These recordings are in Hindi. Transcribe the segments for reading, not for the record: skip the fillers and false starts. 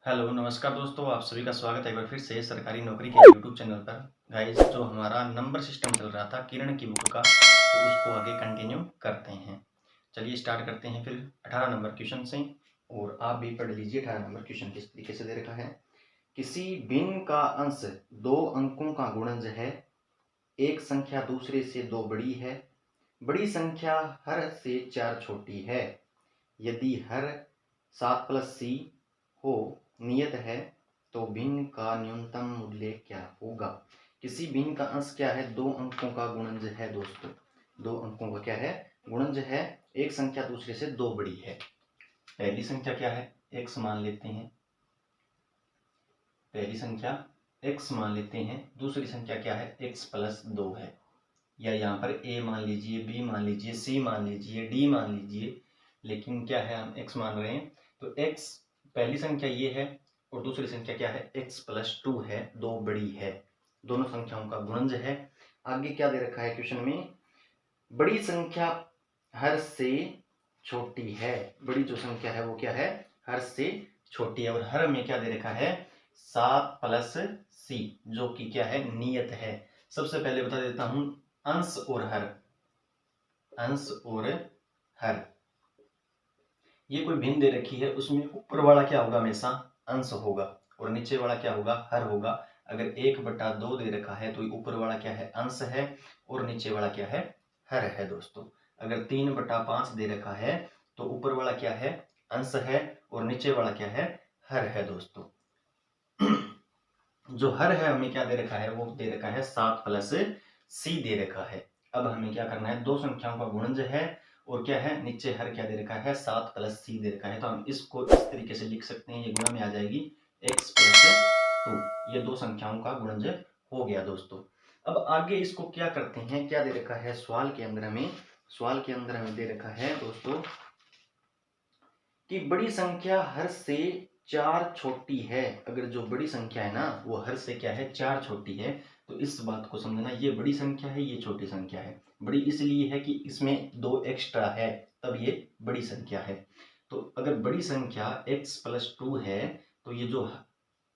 हेलो नमस्कार दोस्तों, आप सभी का स्वागत है एक बार फिर से सरकारी नौकरी के यूट्यूब चैनल पर। गाइस, जो हमारा नंबर सिस्टम चल रहा था किरण की बुक का, तो उसको आगे कंटिन्यू करते हैं। चलिए स्टार्ट करते हैं फिर 18 नंबर क्वेश्चन से, और आप भी पढ़ लीजिए 18 नंबर क्वेश्चन किस तरीके से दे रखा है। किसी भिन्न का अंश दो अंकों का गुणज है, एक संख्या दूसरे से दो बड़ी है, बड़ी संख्या हर से चार छोटी है, यदि हर 7+c हो नियत है तो भिन्न का न्यूनतम मूल्य क्या होगा। किसी भिन्न का अंश क्या है, दो अंकों का गुणज है दोस्तों। दो अंकों का क्या है, गुणज है। एक संख्या दूसरे से दो बड़ी है। पहली संख्या क्या है, x मान लेते हैं। पहली संख्या x मान लेते हैं। दूसरी संख्या क्या है, x+2 है। या यहाँ पर a मान लीजिए, b मान लीजिए, c मान लीजिए, d मान लीजिए, लेकिन क्या है, हम x मान रहे हैं। तो x पहली संख्या ये है और दूसरी संख्या क्या है, x+2 है, दो बड़ी है। दोनों संख्याओं का गुणज है। आगे क्या दे रखा है क्वेश्चन में, बड़ी संख्या हर से छोटी है। बड़ी जो संख्या है वो क्या है, हर से छोटी है। और हर में क्या दे रखा है, 7+c, जो कि क्या है, नियत है। सबसे पहले बता देता हूं, अंश और हर। अंश और हर ये कोई भिन्न दे रखी है, उसमें ऊपर वाला क्या होगा, हमेशा अंश होगा, और नीचे वाला क्या होगा, हर होगा। अगर 1/2 दे रखा है तो ऊपर वाला क्या है, अंश है, और नीचे वाला क्या है, हर है दोस्तों। अगर 3/5 दे रखा है तो ऊपर वाला क्या है, अंश है, और नीचे वाला क्या है, हर है दोस्तों। जो हर है हमें क्या दे रखा है, वो दे रखा है 7+c दे रखा है। अब हमें क्या करना है, दो संख्याओं का गुणज है, और क्या है, नीचे हर क्या दे रखा है, 7+c दे रखा है। तो हम इसको इस तरीके से लिख सकते हैं, ये गुणा में आ जाएगी x+2। ये दो संख्याओं का गुणज हो गया दोस्तों। अब आगे इसको क्या करते हैं, क्या दे रखा है सवाल के अंदर हमें। सवाल के अंदर हमें दे रखा है दोस्तों कि बड़ी संख्या हर से चार छोटी है। अगर जो बड़ी संख्या है ना, वो हर से क्या है, चार छोटी है, तो इस बात को समझना, ये बड़ी संख्या है, ये छोटी संख्या है। बड़ी इसलिए है कि इसमें दो एक्स्ट्रा है, तब ये बड़ी संख्या है। तो अगर बड़ी संख्या x+2 है, तो ये जो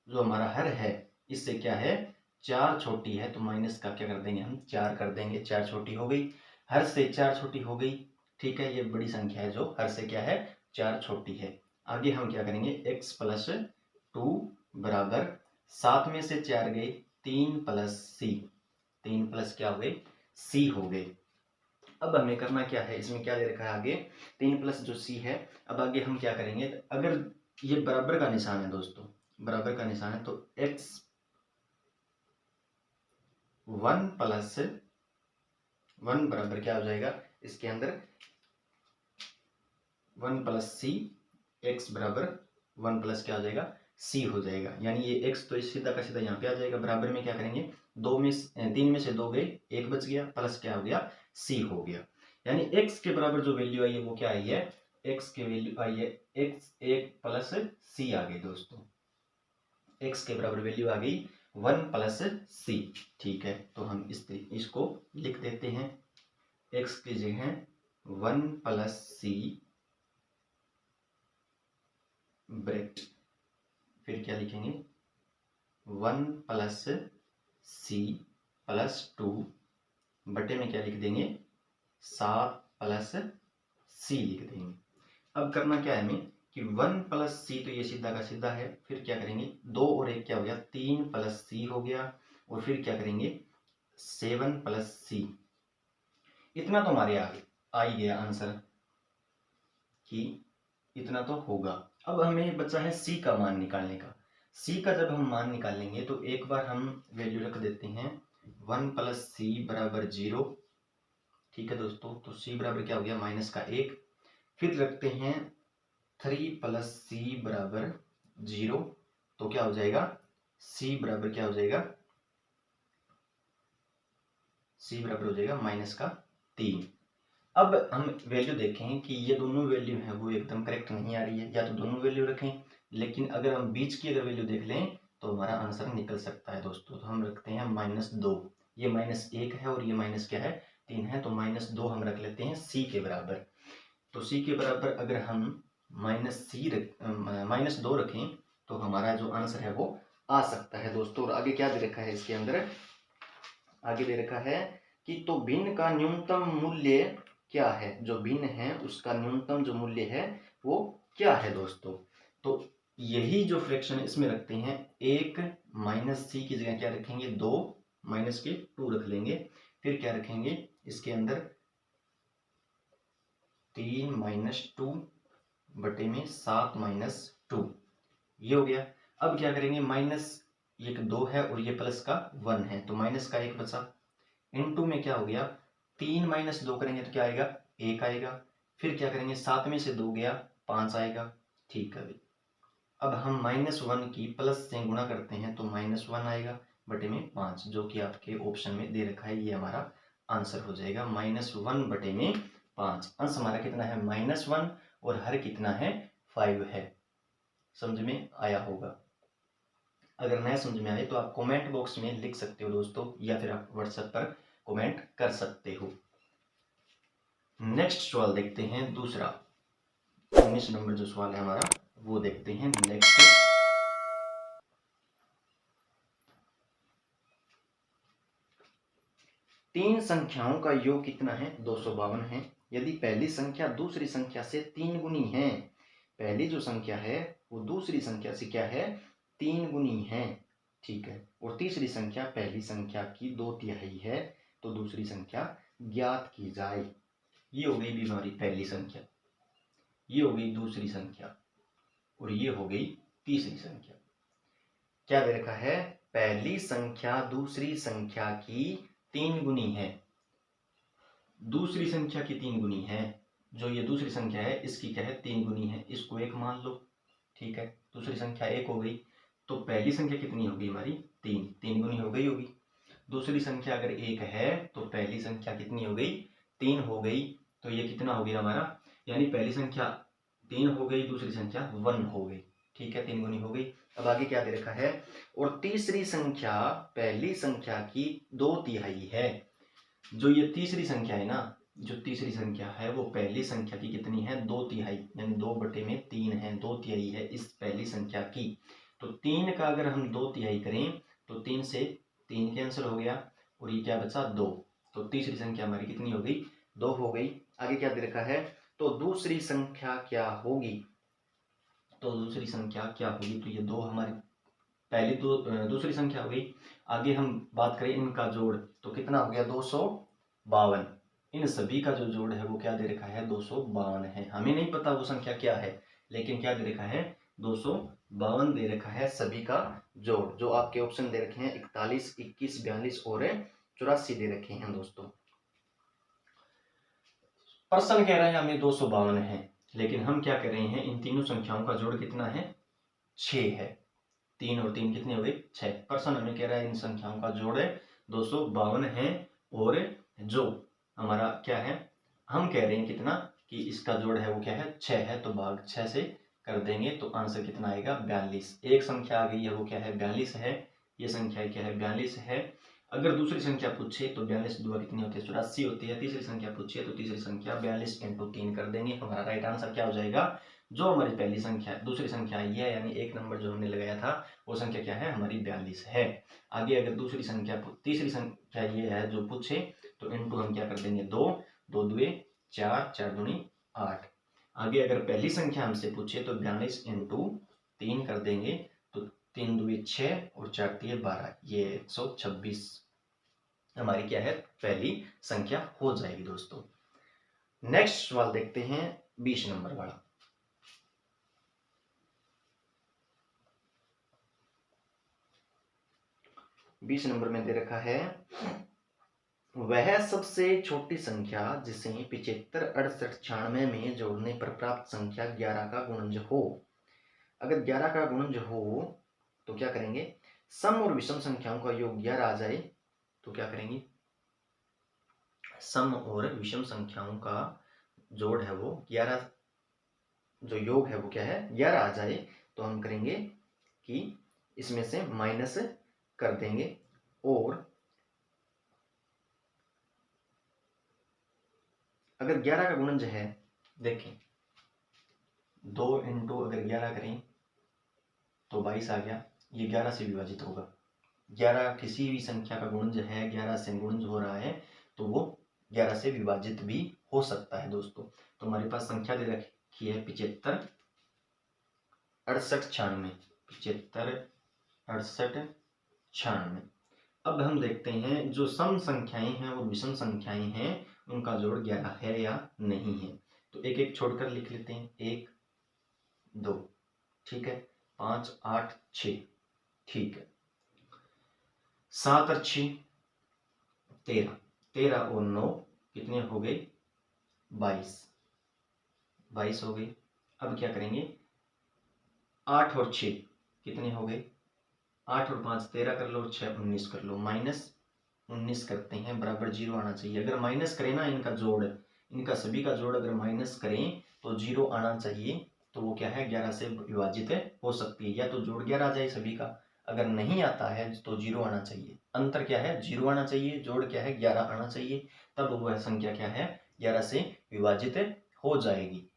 जो हमारा हर है, इससे क्या है, चार छोटी है, तो माइनस का क्या कर देंगे, हम 4 कर देंगे। चार छोटी हो गई, हर से चार छोटी हो गई। ठीक है, ये बड़ी संख्या है जो हर से क्या है, चार छोटी है। आगे हम क्या करेंगे, x+2 बराबर 7 में से 4 गए, 3+c। 3+ क्या हो गए, c हो गए। अब हमें करना क्या है, इसमें क्या दे रखा है आगे, 3+ जो c है। अब आगे हम क्या करेंगे, अगर ये बराबर का निशान है दोस्तों, बराबर का निशान है, तो x1+1 बराबर क्या हो जाएगा, इसके अंदर 1+c, x बराबर 1+ क्या हो जाएगा, c हो जाएगा। यानी ये x तो सीधा का सीधा यहाँ पे आ जाएगा। बराबर में क्या करेंगे, 3 में से 2 गए, 1 बच गया, प्लस क्या हो गया, c हो गया। यानी x के बराबर जो वैल्यू आई है वो क्या आई है, x की वैल्यू आई है x1+c आ गई दोस्तों। x के बराबर वैल्यू आ गई 1+c। ठीक है, तो हम इसको लिख देते हैं, x की जगह 1+c ब्रैकेट, फिर क्या लिखेंगे, 1+c+2 बटे में क्या लिख देंगे, 7+c लिख देंगे। अब करना क्या है हमें कि 1+c, तो ये सीधा का सीधा है, फिर क्या करेंगे, 2 और 1 क्या हो गया, 3+c हो गया, और फिर क्या करेंगे, 7+c। इतना तो हमारे आ ही गया आंसर कि इतना तो होगा। अब हमें बचा है c का मान निकालने का। c का जब हम मान निकालेंगे तो एक बार हम वैल्यू रख देते हैं, 1+c बराबर 0। ठीक है दोस्तों, तो c बराबर क्या हो गया, -1। फिर रखते हैं 3+c बराबर 0, तो क्या हो जाएगा, c बराबर क्या हो जाएगा, c बराबर हो जाएगा -3। अब हम वैल्यू देखें कि ये दोनों वैल्यू हैं वो एकदम करेक्ट नहीं आ रही है, या तो दोनों वैल्यू रखें, लेकिन अगर हम बीच की अगर वैल्यू देख लें तो हमारा आंसर निकल सकता है दोस्तों। तो हम रखते हैं -2, ये -1 है और ये माइनस क्या है, 3 है, तो -2 हम रख लेते हैं c के बराबर। तो c के बराबर अगर हम -2 रखें, तो हमारा जो आंसर है वो आ सकता है दोस्तों। और आगे क्या दे रखा है इसके अंदर, आगे दे रखा है कि तो भिन्न का न्यूनतम मूल्य क्या है, जो भिन्न है उसका न्यूनतम जो मूल्य है वो क्या है दोस्तों। तो यही जो फ्रैक्शन इसमें रखते हैं, 1 माइनस सी की जगह क्या रखेंगे, 2 माइनस के 2 रख लेंगे, फिर क्या रखेंगे इसके अंदर 3 माइनस 2 बटे में 7 माइनस 2, ये हो गया। अब क्या करेंगे, माइनस एक 2 है और ये प्लस का 1 है, तो माइनस का 1 बचा, इनटू में क्या हो गया 3 माइनस 2 करेंगे तो क्या आएगा 1 आएगा, फिर क्या करेंगे 7 में से 2 गया 5 आएगा। ठीक है भाई, अब हम -1 की प्लस से गुणा करते हैं तो -1 आएगा बटे में 5, जो कि आपके ऑप्शन में दे रखा है, ये हमारा आंसर हो जाएगा -1 बटे में 5। अंश हमारा कितना है -1 और हर कितना है 5 है। समझ में आया होगा। अगर नहीं समझ में आए तो आप कमेंट बॉक्स में लिख सकते हो दोस्तों, या फिर आप व्हाट्सएप पर कमेंट कर सकते हो। नेक्स्ट सवाल देखते हैं दूसरा, 19 नंबर जो सवाल है हमारा वो देखते हैं नेक्स्ट। तीन संख्याओं का योग कितना है, 252 है। यदि पहली संख्या दूसरी संख्या से 3 गुनी है, पहली जो संख्या है वो दूसरी संख्या से क्या है 3 गुनी है, ठीक है, और तीसरी संख्या पहली संख्या की 2/3 है, तो दूसरी संख्या ज्ञात की जाए। ये हो गई भी हमारी पहली संख्या, ये हो गई दूसरी संख्या, और ये हो गई तीसरी संख्या। क्या दे रखा है, पहली संख्या दूसरी संख्या की 3 गुनी है, दूसरी संख्या की 3 गुनी है, जो ये दूसरी संख्या है इसकी क्या है 3 गुनी है, इसको 1 मान लो, ठीक है, दूसरी संख्या 1 हो गई, तो पहली संख्या कितनी होगी हमारी 3 गुनी हो गई होगी। दूसरी संख्या अगर 1 है तो पहली संख्या कितनी हो गई 3 हो गई, तो ये कितना हो गया हमारा, यानी पहली संख्या 3 हो गई, दूसरी संख्या 1 हो गई, ठीक है, 3 गुनी हो गई। अब आगे क्या दे रखा है, और तीसरी संख्या पहली संख्या की 2/3 है। जो ये तीसरी संख्या है ना, जो तीसरी संख्या है वो पहली संख्या की कितनी है 2/3, यानी 2 बटे में 3 है, 2/3 है इस पहली संख्या की। तो 3 का अगर हम 2/3 करें तो 3 से 3 कैंसिल हो गया, और ये क्या बचा 2, तो तीसरी संख्या हमारी कितनी हो गई 2 हो गई। आगे क्या दे रखा है, तो दूसरी संख्या क्या होगी, तो दूसरी संख्या क्या होगी, तो ये 2 हमारी पहली दूसरी संख्या हो गई। आगे हम बात करें इनका जोड़, तो कितना हो गया 252, इन सभी का जो जोड़ है वो क्या दे रखा है 252 है। हमें नहीं पता वो संख्या क्या है, लेकिन क्या दे रखा है 252 दे रखा है सभी का जोड़, जो आपके ऑप्शन दे रखे हैं 41, 21, 42 और 84 दे रखे हैं दोस्तों। प्रश्न कह रहा है हमें 252 है, लेकिन हम क्या कर रहे हैं, इन तीनों संख्याओं का जोड़ कितना है 6 है, 3 और 3 कितने हो गए 6। प्रश्न हमें कह रहा है इन संख्याओं का जोड़ 252 है, और जो हमारा क्या है, हम कह रहे हैं कितना कि इसका जोड़ है वो क्या है 6 है, तो भाग 6 से कर देंगे तो आंसर कितना आएगा 42। एक संख्या आ गई है वो क्या है 42 है, ये संख्या क्या है 42 है। अगर दूसरी संख्या पूछे तो 42 दुआ कितनी होती है 84 होती है। तीसरी संख्या पूछे तो तीसरी संख्या 42 × 3 कर देंगे, हमारा राइट आंसर क्या हो जाएगा, जो हमारी पहली संख्या दूसरी संख्या ये है, यानी 1 नंबर जो हमने लगाया था वो संख्या क्या है हमारी 42 है। आगे अगर दूसरी संख्या तीसरी संख्या ये है जो पूछे तो इनटू हम क्या कर देंगे 2, 2 दुए 4, 4 दूनी 8। आगे अगर पहली संख्या हमसे पूछे तो 42 × 3 कर देंगे, तो 3 दुए 6 और 4 तिये 12, ये 126 हमारी क्या है पहली संख्या हो जाएगी दोस्तों। नेक्स्ट सवाल देखते हैं 20 नंबर वाला। 20 नंबर में दे रखा है, वह सबसे छोटी संख्या जिसे 75, 68, 96 में जोड़ने पर प्राप्त संख्या 11 का गुणज हो। अगर 11 का गुणज हो तो क्या करेंगे, सम और विषम संख्याओं का योग 11 आ जाए तो क्या करेंगे, सम और विषम संख्याओं का जोड़ है वो 11, जो योग है वो क्या है 11 आ जाए, तो हम करेंगे कि इसमें से माइनस कर देंगे, और अगर 11 का गुणज है, देखें 2 × अगर 11 करें तो 22 आ गया। ये 11 से विभाजित होगा। 11 किसी भी संख्या का गुणज है, 11 से गुणज हो रहा है तो वो 11 से विभाजित भी हो सकता है दोस्तों। तो हमारे पास संख्या दे रखी है 75 68 96, 75 68 96। अब हम देखते हैं जो सम संख्याएं हैं और विषम संख्याएं हैं उनका जोड़ 11 है या नहीं है। तो एक एक छोड़कर लिख लेते हैं। 1 2, ठीक है, 5 8 6, ठीक है, 7 और 6 13, 13 और 9 कितने हो गए 22, 22 हो गए। अब क्या करेंगे 8 और 6 कितने हो गए 8 और 5 13 कर लो, 6 19 कर लो, माइनस 19 करते हैं बराबर 0 आना चाहिए। अगर माइनस करें ना इनका जोड़, इनका सभी का जोड़ अगर माइनस करें तो 0 आना चाहिए। तो वो क्या है 11 से विभाजित हो सकती है, या तो जोड़ 11 आ जाए सभी का, अगर नहीं आता है तो 0 आना चाहिए। अंतर क्या है 0 आना चाहिए, जोड़ क्या है 11 आना चाहिए, तब वह संख्या क्या है 11 से विभाजित हो जाएगी।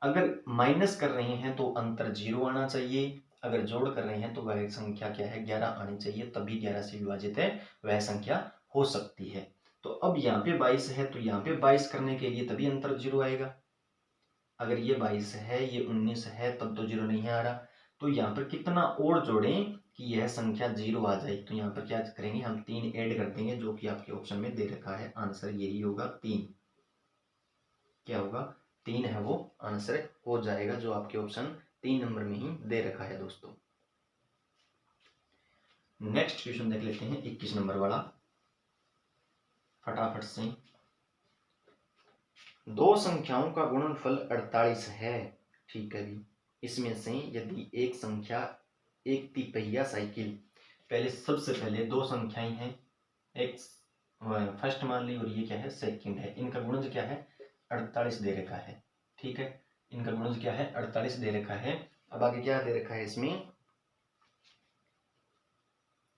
अगर माइनस कर रहे हैं तो अंतर 0 आना चाहिए, अगर जोड़ कर रहे हैं तो वह संख्या क्या है 11 आनी चाहिए, तभी 11 से विभाजित है वह संख्या हो सकती है। तो अब यहाँ पे 22 है तो यहाँ पे 22 करने के लिए तभी अंतर 0 आएगा। अगर ये 22 है ये 19 है तब तो 0 नहीं आ रहा। तो यहाँ पर कितना और जोड़ें कि यह संख्या 0 आ जाए। तो यहाँ पर क्या करेंगे हम 3 ऐड कर देंगे, जो कि आपके ऑप्शन में दे रखा है। आंसर यही होगा 3। क्या होगा 3 है वो आंसर हो जाएगा, जो आपके ऑप्शन 3 नंबर में ही दे रखा है दोस्तों। नेक्स्ट क्वेश्चन देख लेते हैं 21 नंबर वाला, फटाफट से। दो संख्याओं का गुणनफल 48 है, ठीक है जी। इसमें से यदि एक संख्या एक तिपहिया साइकिल, पहले सबसे पहले दो संख्याएं हैं, एक फर्स्ट मान ली और ये क्या है सेकंड है, इनका गुणज क्या है 48 दे रखा है, ठीक है। इनका गुणज क्या है 48 दे रखा है। अब आगे क्या दे रखा है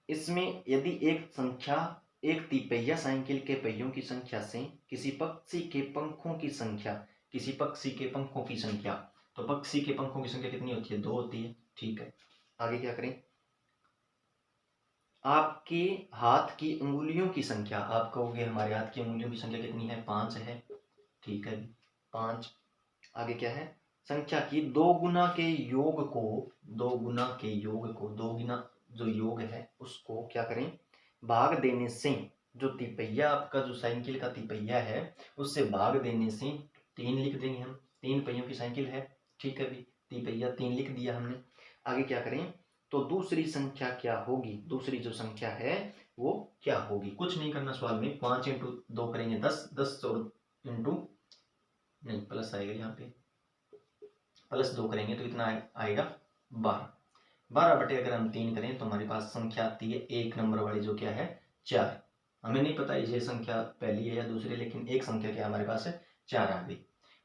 इसमें यदि एक संख्या एक तिपहिया साइकिल के पहियों की संख्या से किसी पक्षी के पंखों की संख्या, किसी पक्षी के पंखों की संख्या, तो पक्षी के पंखों की संख्या कितनी होती है 2 होती है, ठीक है। आगे क्या करें आपके हाथ की उंगलियों की संख्या, आप कहोगे हमारे हाथ की उंगलियों की संख्या कितनी है 5 है, ठीक है 5। आगे क्या है संख्या की दो गुना के योग को, दो गुना के योग को, दो गुना जो योग है उसको क्या करें भाग देने से, जो तिपहिया आपका जो साइकिल का तिपहिया है उससे भाग देने से 3 लिख देंगे हम, 3 पहियों की साइकिल है, ठीक है भी तिपहिया 3 लिख दिया हमने। आगे क्या करें तो दूसरी संख्या क्या होगी, दूसरी जो संख्या है वो क्या होगी, कुछ नहीं करना सवाल में, 5 इंटू 2 करेंगे 10, 10 और इंटू नहीं प्लस आएगा यहाँ पे, प्लस 2 करेंगे तो कितना आएगा 12, 12 बटे अगर हम 3 करें तो हमारे पास संख्या आती है 1 नंबर वाली, जो क्या है 4। हमें नहीं पता ये संख्या पहली है या दूसरी, लेकिन एक संख्या क्या हमारे पास है 4 आ गई।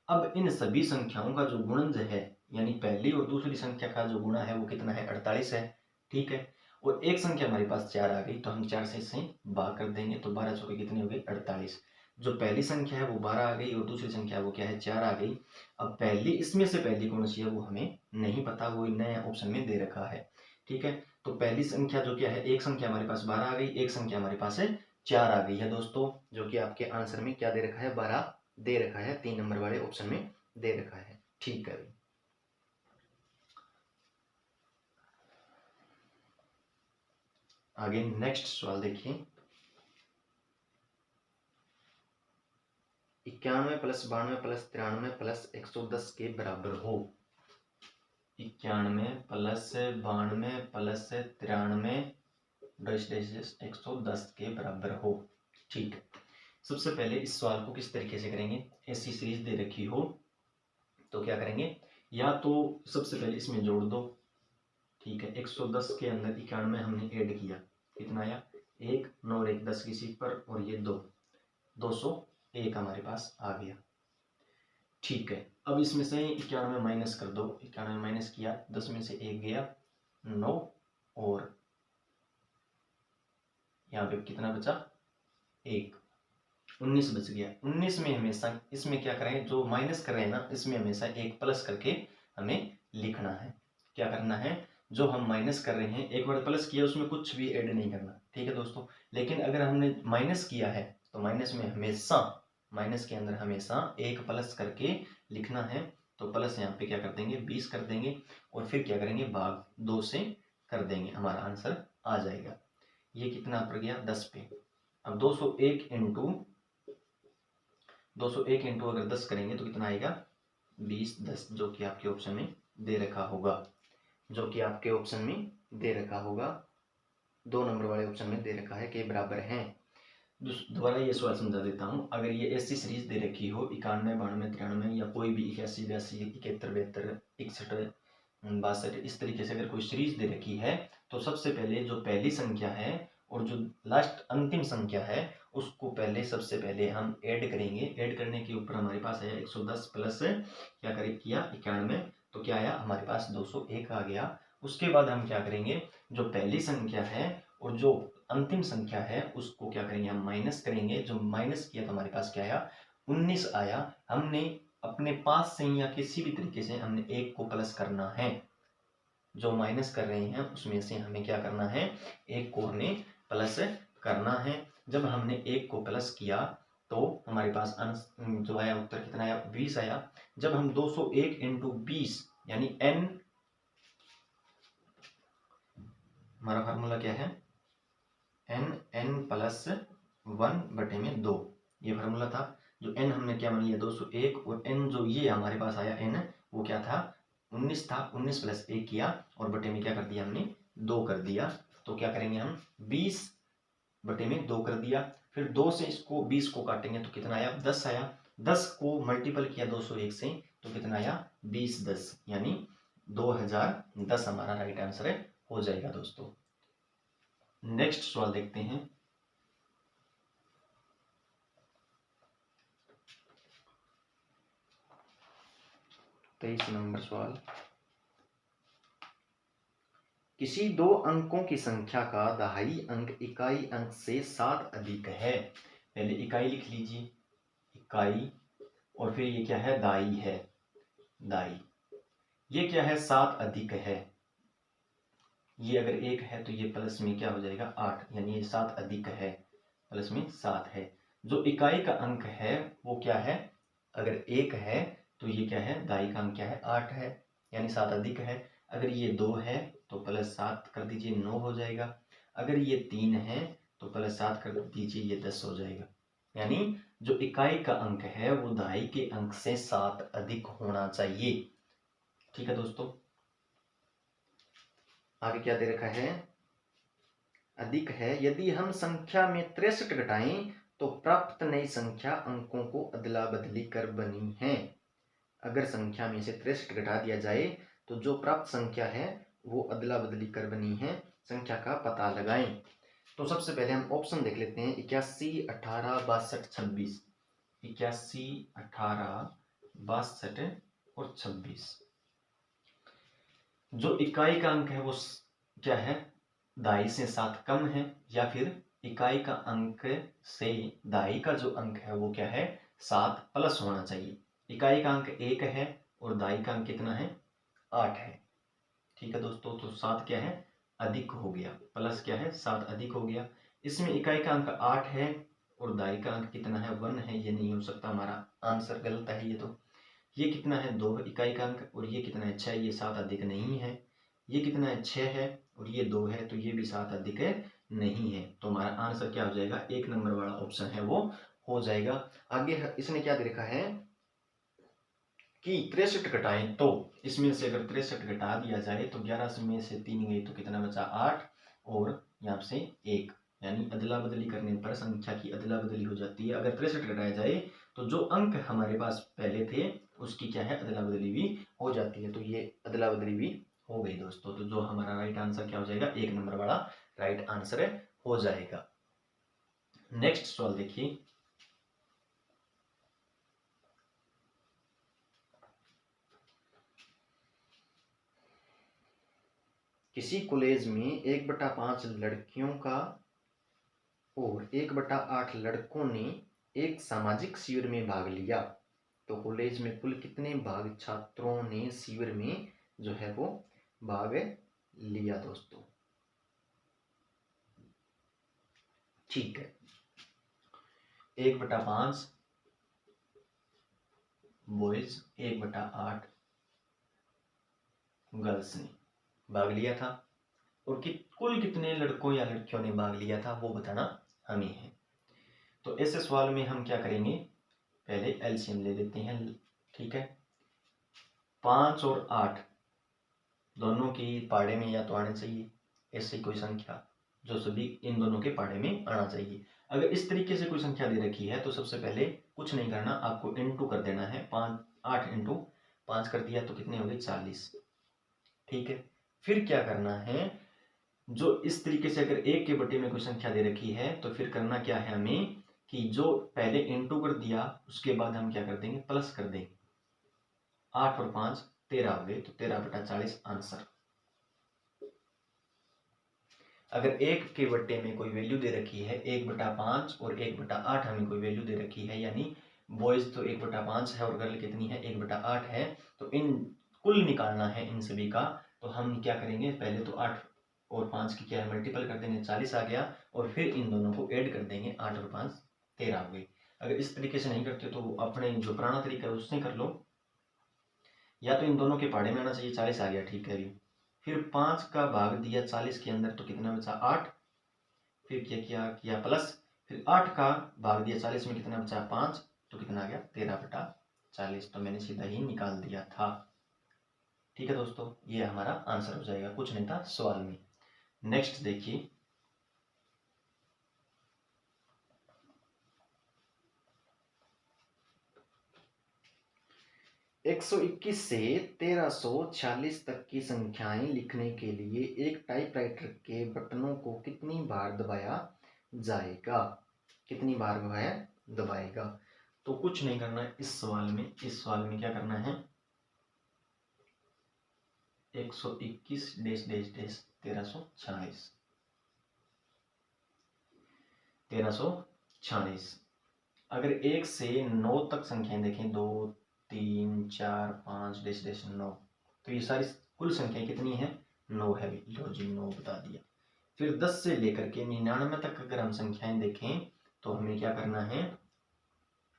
अब इन सभी संख्याओं का जो गुणज है, यानी पहली और दूसरी संख्या का जो गुणा है वो कितना है 48 है, ठीक है। और एक संख्या हमारे पास 4 आ गई तो हम 4 से इसे भाग कर देंगे, तो 12 चौके कितनी हो गई 48। जो पहली संख्या है वो 12 आ गई और दूसरी संख्या वो क्या है 4 आ गई। अब पहली इसमें से पहली कौन सी है वो हमें नहीं पता, वो नया ऑप्शन में दे रखा है, ठीक है। तो पहली संख्या जो क्या है, एक संख्या हमारे पास 12 आ गई, एक संख्या हमारे पास है 4 आ गई है दोस्तों, जो कि आपके आंसर में क्या दे रखा है 12 दे रखा है, 3 नंबर वाले ऑप्शन में दे रखा है, ठीक है। आगे नेक्स्ट सवाल देखिए, 91 प्लस 92 प्लस 93 प्लस 110 के बराबर हो। 91 प्लस 92 प्लस 93 110 के बराबर हो, ठीक है। सबसे पहले इस सवाल को किस तरीके से करेंगे, ऐसी सीरीज दे रखी हो तो क्या करेंगे, या तो सबसे पहले इसमें जोड़ दो, ठीक है। 110 के अंदर 91 हमने ऐड किया, कितना आया 1, 9 और 1 10 किसी पर, और ये 2, 201 हमारे पास आ गया, ठीक है। अब इसमें से 91 माइनस कर दो, 91 माइनस किया 10 में से 1 गया 9, और यहाँ पे कितना बचा 1, 19 बच गया। 19 में हमेशा इसमें क्या करें, जो माइनस कर रहे हैं ना इसमें हमेशा एक प्लस करके हमें लिखना है। क्या करना है, जो हम माइनस कर रहे हैं, एक बार प्लस किया उसमें कुछ भी ऐड नहीं करना, ठीक है दोस्तों। लेकिन अगर हमने माइनस किया है तो माइनस में हमेशा, माइनस के अंदर हमेशा एक प्लस करके लिखना है। तो प्लस यहाँ पे क्या कर देंगे 20 कर देंगे और फिर क्या करेंगे भाग 2 से कर देंगे, हमारा आंसर आ जाएगा। ये कितना पर गया 10 पे। अब 201 इंटू 201 इंटू अगर 10 करेंगे तो कितना आएगा 20 10, जो कि आपके ऑप्शन में दे रखा होगा, जो कि आपके ऑप्शन में दे रखा होगा, 2 नंबर वाले ऑप्शन में दे रखा है कि बराबर हैं। दोबारा ये सवाल समझा देता हूँ। अगर ये ऐसी सीरीज दे रखी हो 91 92 93 या कोई भी 81 82 71 72 61 62, इस तरीके से अगर कोई सीरीज दे रखी है तो सबसे पहले जो पहली संख्या है और जो लास्ट अंतिम संख्या है उसको पहले सबसे पहले हम ऐड करेंगे। ऐड करने के ऊपर हमारे पास आया 110 प्लस क्या करें किया 91, तो क्या आया हमारे पास 201 आ गया। उसके बाद हम क्या करेंगे, जो पहली संख्या है और जो अंतिम संख्या है उसको क्या करेंगे हम माइनस करेंगे। जो माइनस किया तो हमारे पास क्या आया 19 आया। हमने अपने पास से या किसी भी तरीके से हमने एक को प्लस करना है, जो माइनस कर रहे हैं उसमें से हमें क्या करना है एक को हमें प्लस करना है। जब हमने एक को प्लस किया तो हमारे पास जो आया उत्तर कितना आया 20 आया। जब हम 201 इंटू 20 यानी n, हमारा फार्मूला क्या है n प्लस 1/2, ये फार्मूला था। जो n हमने क्या मान लिया 201 और n जो ये हमारे पास आया n वो क्या था 19 था, 19 प्लस 1 किया और बटे में क्या कर दिया हमने 2 कर दिया। तो क्या करेंगे हम 20 बटे में 2 कर दिया। फिर 2 से इसको 20 को काटेंगे तो कितना आया 10 आया। 10 को मल्टीपल किया 201 से तो कितना आया 20 10, यानी 2010 हमारा राइट आंसर हो जाएगा दोस्तों। नेक्स्ट सवाल देखते हैं। तेईस नंबर सवाल, किसी दो अंकों की संख्या का दहाई अंक इकाई अंक से 7 अधिक है। पहले इकाई लिख लीजिए, इकाई, और फिर ये क्या है दाई है, दाई। ये क्या है 7 अधिक है, ये अगर 1 है तो ये प्लस में क्या हो जाएगा 8, यानी ये 7 अधिक है, प्लस में 7 है। जो इकाई का अंक है वो क्या है, अगर 1 है तो ये क्या है दाई का अंक क्या है 8 है, यानी 7 अधिक है। अगर ये 2 है तो प्लस 7 कर दीजिए 9 हो जाएगा। अगर ये 3 है तो प्लस 7 कर दीजिए ये 10 हो जाएगा। यानी जो इकाई का अंक है वो दहाई के अंक से 7 अधिक होना चाहिए। ठीक है दोस्तों, आगे क्या दे रखा है, अधिक है। यदि हम संख्या में 63 घटाएं तो प्राप्त नई संख्या अंकों को अदला बदली कर बनी है। अगर संख्या में से 63 घटा दिया जाए तो जो प्राप्त संख्या है वो अदला बदली कर बनी है, संख्या का पता लगाएं। तो सबसे पहले हम ऑप्शन देख लेते हैं 81 18 62 26, 81 18 62 और 26। जो इकाई का अंक है वो क्या है दाई से 7 कम है, या फिर इकाई का अंक से दाई का जो अंक है वो क्या है 7 प्लस होना चाहिए। इकाई का अंक 1 है और दाई का अंक कितना है 8 है। ठीक है दोस्तों, तो 7 क्या है अधिक हो गया, प्लस क्या है 7 अधिक हो गया। इसमें इकाई का अंक 8 है और दाई का अंक कितना है 1 है, ये नहीं हो सकता, हमारा आंसर गलत है ये। तो ये कितना है 2 इकाई का अंक और ये कितना है 6, ये 7 अधिक नहीं है। ये कितना है 6 है और ये 2 है, तो ये भी 7 अधिक नहीं है। तो हमारा आंसर क्या हो जाएगा 1 नंबर वाला ऑप्शन है वो हो जाएगा। आगे इसने क्या दे रखा है कि 63 घटाएं, तो इसमें से अगर 63 घटा दिया जाए तो 11 में से 3 गई तो कितना बचा 8 और यहाँ से 1, यानी अदला बदली करने पर संख्या की अदला बदली हो जाती है। अगर 63 घटाया जाए तो जो अंक हमारे पास पहले थे उसकी क्या है अदला बदली भी हो जाती है। तो ये अदला बदली भी हो गई दोस्तों। तो जो हमारा राइट आंसर क्या हो जाएगा 1 नंबर वाला राइट आंसर हो जाएगा। नेक्स्ट सवाल देखिए, किसी कॉलेज में 1/5 लड़कियों का और 1/8 लड़कों ने एक सामाजिक शिविर में भाग लिया, तो कॉलेज में कुल कितने भाग छात्रों ने शिविर में जो है वो भाग लिया दोस्तों। ठीक है, 1/5 बॉयज, 1/8 गर्ल्स ने भाग लिया था। और कुल कितने लड़कों या लड़कियों ने भाग लिया था वो बताना हमें है। तो ऐसे सवाल में हम क्या करेंगे, पहले एलसीएम ले लेते हैं। ठीक है, 5 और 8 दोनों की पाड़े में या तो आने चाहिए, ऐसी कोई संख्या जो सभी इन दोनों के पाड़े में आना चाहिए। अगर इस तरीके से कोई संख्या दे रखी है तो सबसे पहले कुछ नहीं करना, आपको इनटू कर देना है। 8 इंटू 5 कर दिया तो कितने हो गए, 40। ठीक है, फिर क्या करना है, जो इस तरीके से अगर एक के बटे में कोई संख्या दे रखी है तो फिर करना क्या है हमें, कि जो पहले इनटू कर दिया उसके बाद हम क्या कर देंगे, प्लस कर देंगे। 8 और 5 13 हो गए, तो 13/40 आंसर। अगर एक के बट्टे में कोई वैल्यू दे रखी है 1/5 और 1/8 हमें कोई वैल्यू दे रखी है, यानी बॉयज तो 1/5 है और गर्ल कितनी है, 1/8 है, तो इन कुल निकालना है इन सभी का। तो हम क्या करेंगे, पहले तो 8 और 5 की क्या है, मल्टीपल कर देंगे, 40 आ गया, और फिर इन दोनों को ऐड कर देंगे, 8 और 5 13 हो गई। अगर इस तरीके से नहीं करते तो अपने जो पुराना तरीका है उससे कर लो, या तो इन दोनों के पहाड़े में आना चाहिए, 40 आ गया, ठीक है अभी। फिर 5 का भाग दिया 40 के अंदर तो कितना बचा, 8। फिर क्या किया किया प्लस, फिर 8 का भाग दिया 40 में, कितना बचा, 5, तो कितना आ गया, 13/40। तो मैंने सीधा ही निकाल दिया था। ठीक है दोस्तों, ये हमारा आंसर हो जाएगा, कुछ नहीं था सवाल में। नेक्स्ट देखिए, $121 से 1346 तक की संख्याएं लिखने के लिए एक टाइपराइटर के बटनों को कितनी बार दबाया जाएगा, कितनी बार दबाएगा। तो कुछ नहीं करना है इस सवाल में, इस सवाल में क्या करना है, 121 डेश डेश डेश 1346। अगर 1 से 9 तक संख्याएं देखें, 2 3 4 5 डेश डेश 9, तो ये सारी कुल संख्याएं कितनी है, 9 है। लो जी 9 बता दिया। फिर 10 से लेकर के 99 तक अगर हम संख्याएं देखें तो हमें क्या करना है,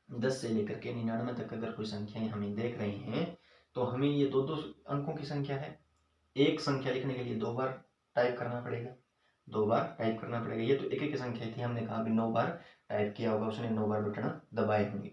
10 से लेकर के 99 तक अगर कोई संख्याएं हमें देख रहे हैं तो हमें ये दो दो अंकों की संख्या है। एक संख्या लिखने के लिए 2 बार टाइप करना पड़ेगा, 2 बार टाइप करना पड़ेगा। ये तो एक एक संख्या थी, हमने कहा भी 9 बार टाइप किया होगा उसने, 9 बार बटन दबाए होंगे।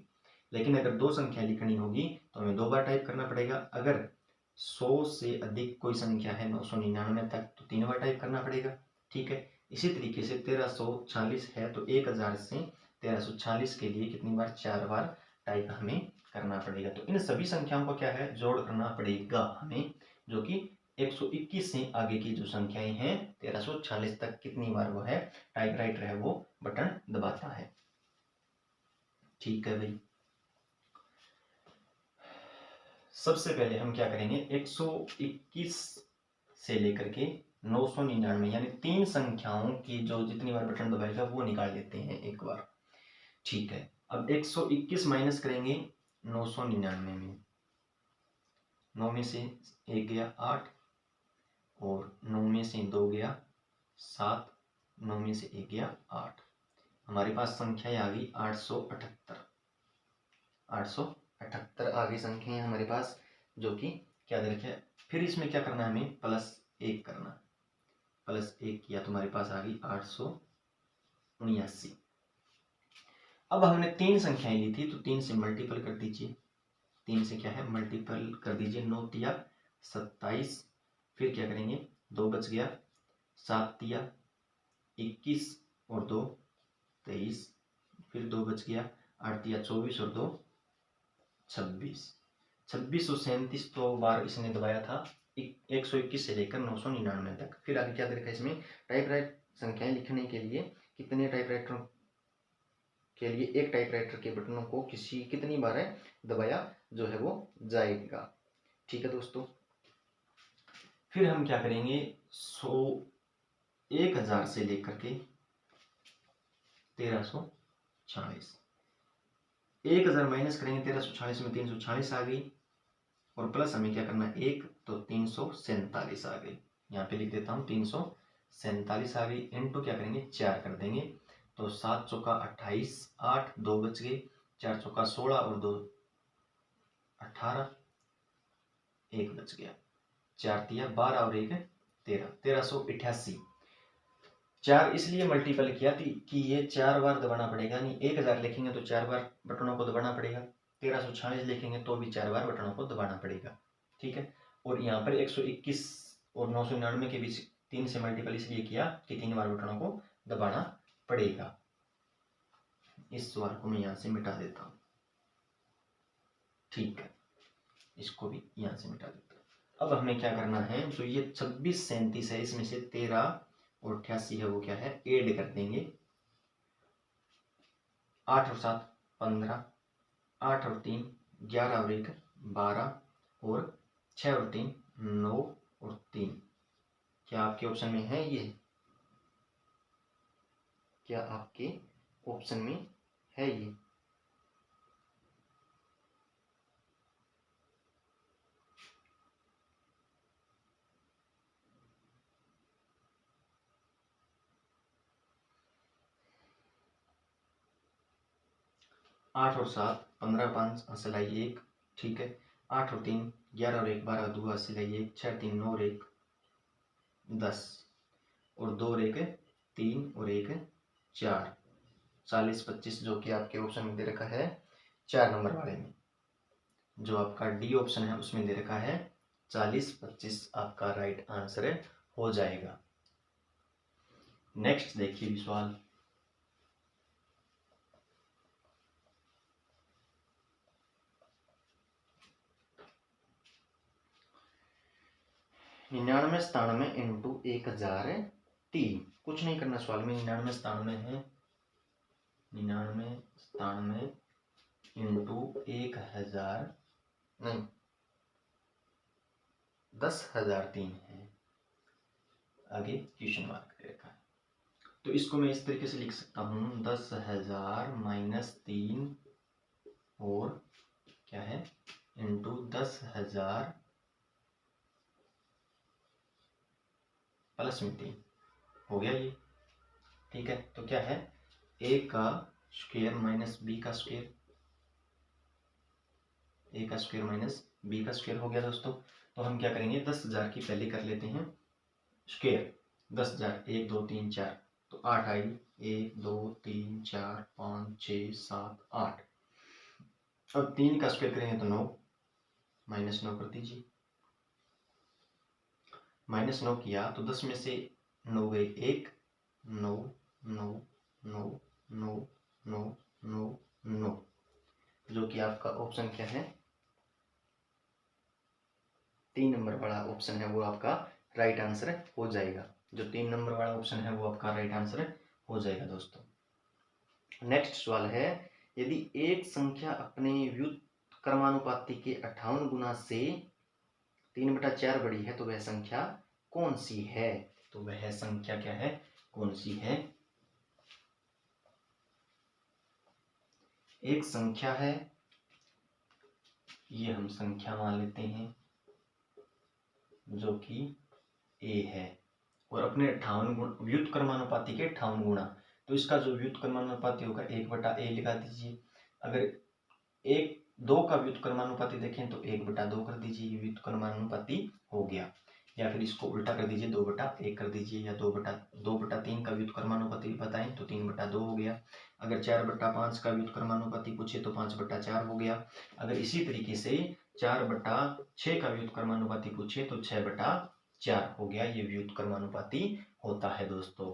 लेकिन अगर 2 संख्या लिखनी होगी तो हमें 2 बार टाइप करना पड़ेगा। अगर 100 से अधिक कोई संख्या है 999 तक तो 3 बार टाइप करना पड़ेगा। ठीक है, इसी तरीके से 1346 है तो 1000 से 1346 के लिए कितनी बार, 4 बार टाइप हमें करना पड़ेगा। तो इन सभी संख्याओं को क्या है, जोड़ करना पड़ेगा हमें, जो कि 121 से आगे की जो संख्याएं हैं 1346 तक कितनी बार वो है टाइपराइटर है वो बटन दबाता है। ठीक है भाई, सबसे पहले हम क्या करेंगे, 121 से लेकर के 999 यानी 3 संख्याओं की जो जितनी बार बटन दबाएगा वो निकाल लेते हैं एक बार। ठीक है, अब 121 माइनस करेंगे 999 में, 9 में से 1 गया 8, और 9 में से 2 गया 7, 9 में से 1 गया 8, हमारे पास संख्याएं आ गई 878। 878 आ गई संख्याएं हमारे पास, जो कि क्या दे रखे। फिर इसमें क्या करना है हमें, +1 करना, +1 किया तो हमारे पास आ गई 879। अब हमने 3 संख्याएं ली थी तो 3 से मल्टीपल कर दीजिए, 3 से क्या है मल्टीपल कर दीजिए, 9 तिया 27। फिर क्या करेंगे, 2 बच गया, 7 तिया 21 और 2 23, फिर 2 बच गया, 8 तिया 24 और 2 26। 2637 तो बार इसने दबाया था 121 से लेकर 999 तक। फिर आगे क्या दे रखा है इसमें, टाइपराइट संख्याएं लिखने के लिए कितने टाइपराइटरों के लिए एक टाइपराइटर के बटनों को कितनी बार है दबाया जो है वो जाएगा। ठीक है दोस्तों, फिर हम क्या करेंगे, 1000 से लेकर के 1346, 1000 माइनस करेंगे 1346 में 346 आ गई, और प्लस हमें क्या करना है 1 तो 347 आ गई। यहाँ पे लिख देता हूँ 347 आ गई, इंटू क्या करेंगे 4 कर देंगे, तो 7 चौका 28, 8 2 बच गए, 4 चौका 16 और 2 18, 1 बच गया, 4 तिया 12 और 1 13, 1388। 4 इसलिए मल्टीपल किया थी कि ये 4 बार दबाना पड़ेगा, नहीं 1000 लिखेंगे तो 4 बार बटनों को दबाना पड़ेगा, 1346 लिखेंगे तो भी 4 बार बटनों को दबाना पड़ेगा, ठीक है। और यहाँ पर 121 और 999 के बीच 3 से मल्टीपल इसलिए किया कि 3 बार बटनों को दबाना पड़ेगा। इस सवाल को मैं यहाँ से मिटा देता हूँ, ठीक है, इसको भी यहाँ से मिटा देता हूँ। अब हमें क्या करना है, जो ये 26 37 है इसमें से 13 और 88 है वो क्या है ऐड कर देंगे। 8 और 7 15, 8 और 3 11 और 1 12 और 6 और 3 9 और 3। क्या आपके ऑप्शन में है ये? क्या आपके ऑप्शन में है ये? आठ और 7 15 5 असलाई 1, ठीक है। 8 और 3 11 और 1 12 2 असलाई 1, 6 3 9 और 1 10 और 2 और 1 3 और 1 4, 40 25 जो कि आपके ऑप्शन में दे रखा है 4 नंबर वाले में, जो आपका डी ऑप्शन है उसमें दे रखा है 40 25 आपका राइट आंसर हो जाएगा। नेक्स्ट देखिए सवाल, निन्यानवे 97 इंटू 1003, कुछ नहीं करना सवाल में, 99 97 है, 99 97 इंटू 1000 नहीं 10,003 है, आगे क्वेश्चन मार्क दे रखा है, तो इसको मैं इस तरीके से लिख सकता हूँ 10,000 माइनस 3 और क्या है इंटू 10,000 प्लस में 3 हो गया ये, ठीक है। तो क्या है ए का स्क्वायर माइनस बी का स्क्वायर, ए का स्क्वायर माइनस बी का स्क्वायर हो गया दोस्तों। तो हम क्या करेंगे 10,000 की पहले कर लेते हैं स्क्वायर, 10,000 1 2 3 4 तो 8 आई, 1 2 3 4 5 6 7 8, अब 3 का स्क्वायर करेंगे तो 9, माइनस 9 कर दीजिए, माइनस 9 किया तो 10 में से 9 गए 1 9 9 9 9 9 9 9, जो कि आपका ऑप्शन क्या है 3 नंबर वाला ऑप्शन है वो आपका राइट आंसर हो जाएगा, जो 3 नंबर वाला ऑप्शन है वो आपका राइट आंसर हो जाएगा दोस्तों। नेक्स्ट सवाल है, यदि एक संख्या अपने व्युत्क्रमानुपाती के 58 गुना से 3/4 बड़ी है तो वह संख्या कौन सी है? तो वह संख्या क्या है, कौन सी है? एक संख्या है, ये हम संख्या मान लेते हैं जो कि ए है, और अपने 58 गुण व्युत्क्रमानुपाती के 58 गुना, तो इसका जो व्युत्क्रमानुपाती होगा 1/a लिखा दीजिए। अगर 1 2 का व्युत्क्रमानुपाती देखें तो 1/2 कर दीजिए, ये व्युत्क्रमानुपाती हो गया। या फिर इसको उल्टा कर दीजिए 2/1 कर दीजिए, या 2/3 का व्युत्क्रमानुपाती बताएं तो 3/2 हो गया। अगर 4/5 का व्युत्क्रमानुपाती पूछे तो 5/4 हो गया। अगर इसी तरीके से 4/6 का व्युत्क्रमानुपाती पूछे तो 6/4 हो गया, ये व्युत्क्रमानुपाती होता है दोस्तों।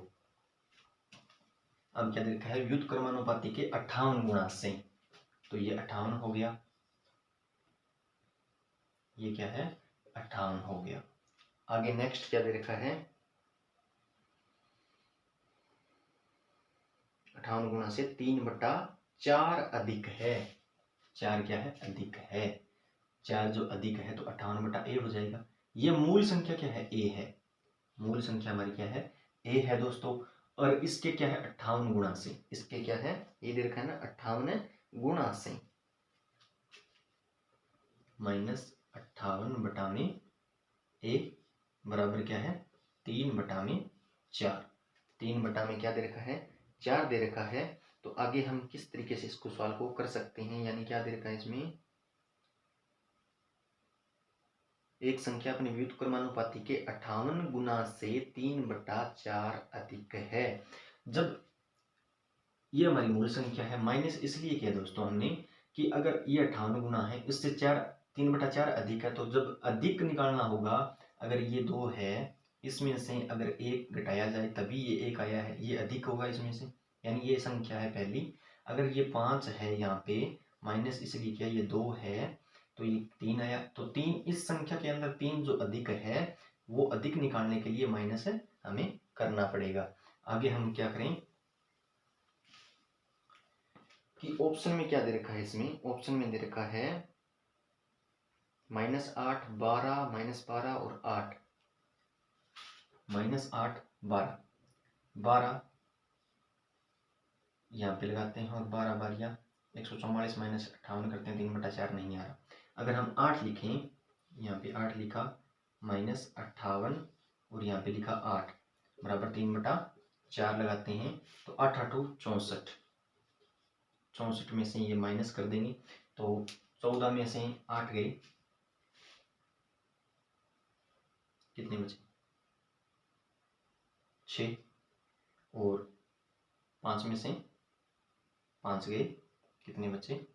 अब क्या देखा है व्युत्क्रमानुपाती के 58 गुणा से, तो ये 58 हो गया, ये क्या है 58 हो गया। आगे नेक्स्ट क्या दे रखा है 58 गुणा से 3/4 अधिक है, 4 क्या है अधिक है, 4 जो अधिक है तो 58/a हो जाएगा। ये मूल संख्या क्या है a है, मूल संख्या हमारी क्या है a है दोस्तों, और इसके क्या है 58 गुणा से, इसके क्या है ये दे रखा है ना 58 गुणा से माइनस 58 बटा में a बराबर क्या है 3/4। 3/में क्या दे रखा है, 4 दे रखा है। तो आगे हम किस तरीके से इसको सवाल को कर सकते हैं, यानी क्या दे रखा है इसमें, एक संख्या अपने व्युत्क्रमानुपाती के 58 गुना से 3/4 अधिक है। जब ये हमारी मूल संख्या है, माइनस इसलिए किया दोस्तों हमने कि अगर ये 58 गुना है, इससे 3/4 अधिक है, तो जब अधिक निकालना होगा, अगर ये 2 है, इसमें से अगर 1 घटाया जाए तभी ये 1 आया है, ये अधिक होगा इसमें से, यानी ये संख्या है पहली। अगर ये 5 है यहाँ पे, माइनस इसलिए किया, ये 2 है तो ये 3 आया। तो 3, इस संख्या के अंदर 3 जो अधिक है, वो अधिक निकालने के लिए माइनस हमें करना पड़ेगा। आगे हम क्या करें कि ऑप्शन में क्या दे रखा है, इसमें ऑप्शन में दे रखा है -8, 12, -12 और 8। -8, 12, 12 यहाँ पे लगाते हैं और 12 बारिया 144 माइनस 58 करते हैं, 3/4 नहीं आ रहा। अगर हम 8 लिखें, यहाँ पे 8 लिखा, -58 और यहाँ पे लिखा 8 बराबर 3/4 लगाते हैं, तो 8 8 64, 64 में से ये माइनस कर देंगे, तो 14 में से 8 गए, कितने बचे, 6, और 5 में से 5 गए, कितने बचे,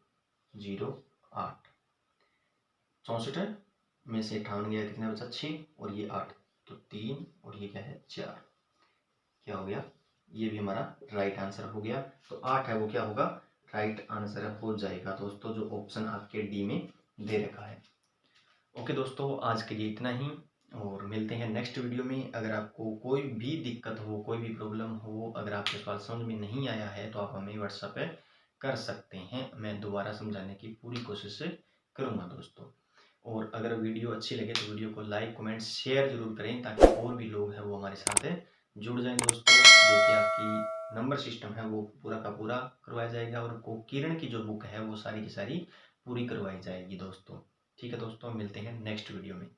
0, 8। 64 में से 58 गया, कितना बचा, 6, और ये 8, तो 3, और ये क्या है, 4। क्या हो गया, ये भी हमारा राइट आंसर हो गया। तो 8 है वो क्या होगा, राइट आंसर हो जाएगा दोस्तों, जो ऑप्शन आपके डी में दे रखा है। ओके दोस्तों, आज के लिए इतना ही, और मिलते हैं नेक्स्ट वीडियो में। अगर आपको कोई भी दिक्कत हो, कोई भी प्रॉब्लम हो, अगर आपके सवाल समझ में नहीं आया है, तो आप हमें व्हाट्सएप पे कर सकते हैं, मैं दोबारा समझाने की पूरी कोशिश करूँगा दोस्तों। और अगर वीडियो अच्छी लगे तो वीडियो को लाइक, कमेंट, शेयर जरूर करें, ताकि और भी लोग हैं वो हमारे साथ जुड़ जाएं दोस्तों। जो कि आपकी नंबर सिस्टम है वो पूरा का पूरा करवाया जाएगा, और किरण की जो बुक है वो सारी की सारी पूरी करवाई जाएगी दोस्तों। ठीक है दोस्तों, मिलते हैं नेक्स्ट वीडियो में।